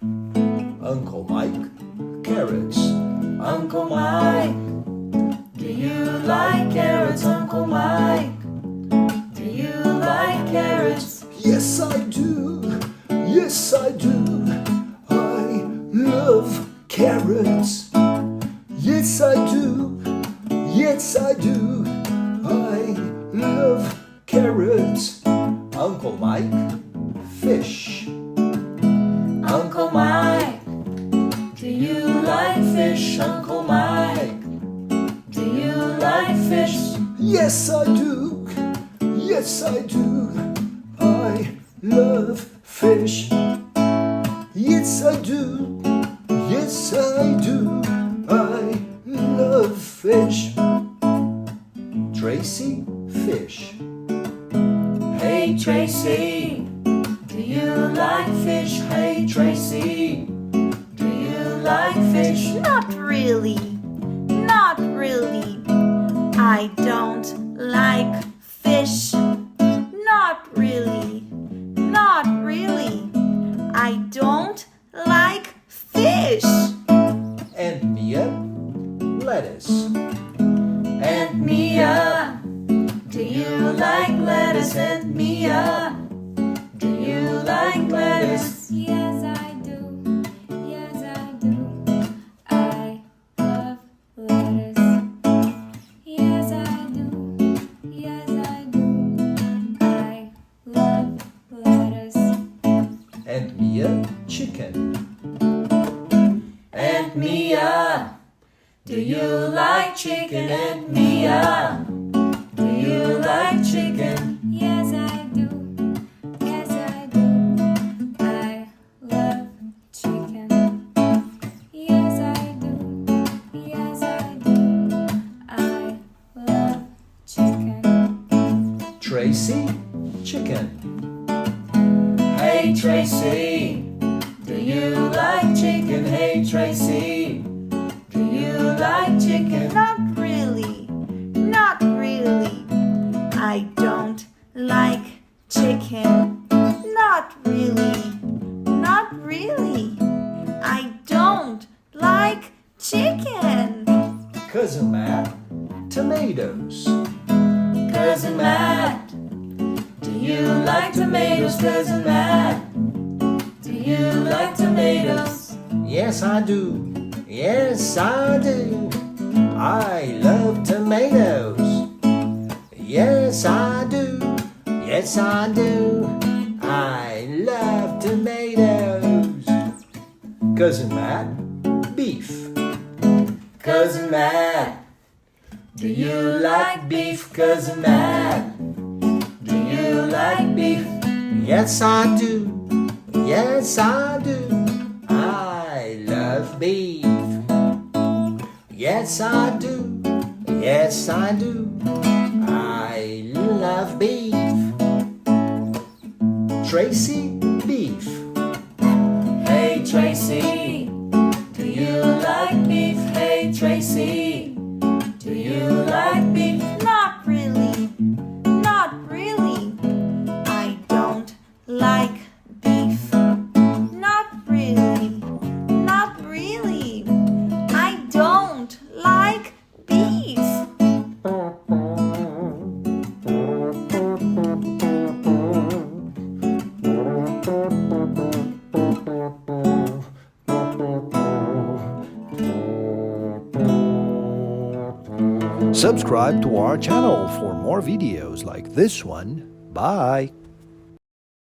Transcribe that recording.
Uncle Mike, carrots. Uncle Mike, do you like carrots, Uncle Mike? Do you like carrots? Yes, I do. Yes, I do. I love carrots. Yes, I do. Yes, I do. I love carrots. Uncle Mike, fish. Uncle Mike, do you like fish, Uncle Mike? Do you like fish? Yes, I do. Yes, I do. I love fish. Yes, I do. Yes, I do. I love fish. Tracy, fish. Hey Tracy, do you like fish? Hey Tracy, do you like fish? Not really. Not really. I don't like fish. Not really. Not really. I don't like fish. And Mia, lettuce. And Mia, do you like lettuce? And Mia, do you like lettuce? Yes, I do. Yes, I do. I love lettuce. Yes, I do. Yes, I do. I love lettuce. And Mia, chicken. And Mia, do you like chicken? And Mia, do you like chicken? Yes, I do. Yes, I do. I love chicken. Yes, I do. Yes, I do. I love chicken. Tracy, chicken. Hey Tracy, do you like chicken? Hey Tracy, do you like chicken? Not really. Not really. I don't like chicken. Not really. Not really. I don't like chicken. Cousin Matt, tomatoes. Cousin Matt, do you like tomatoes? Cousin Matt, do you like tomatoes? Yes, I do. Yes, I do. I love tomatoes. Yes, I do. Yes, I do. I love tomatoes. Cousin Matt, beef. Cousin Matt, do you like beef? Cousin Matt, do you like beef? Yes, I do. Yes, I do. I love beef. Yes, I do. Yes, I do. I love beef. Tracy, beef. Hey Tracy, do you like beef? Hey Tracy, do you like beef? Not really. Not really. I don't like beef. Not really. Not really. I don't like beef. Subscribe to our channel for more videos like this one. Bye.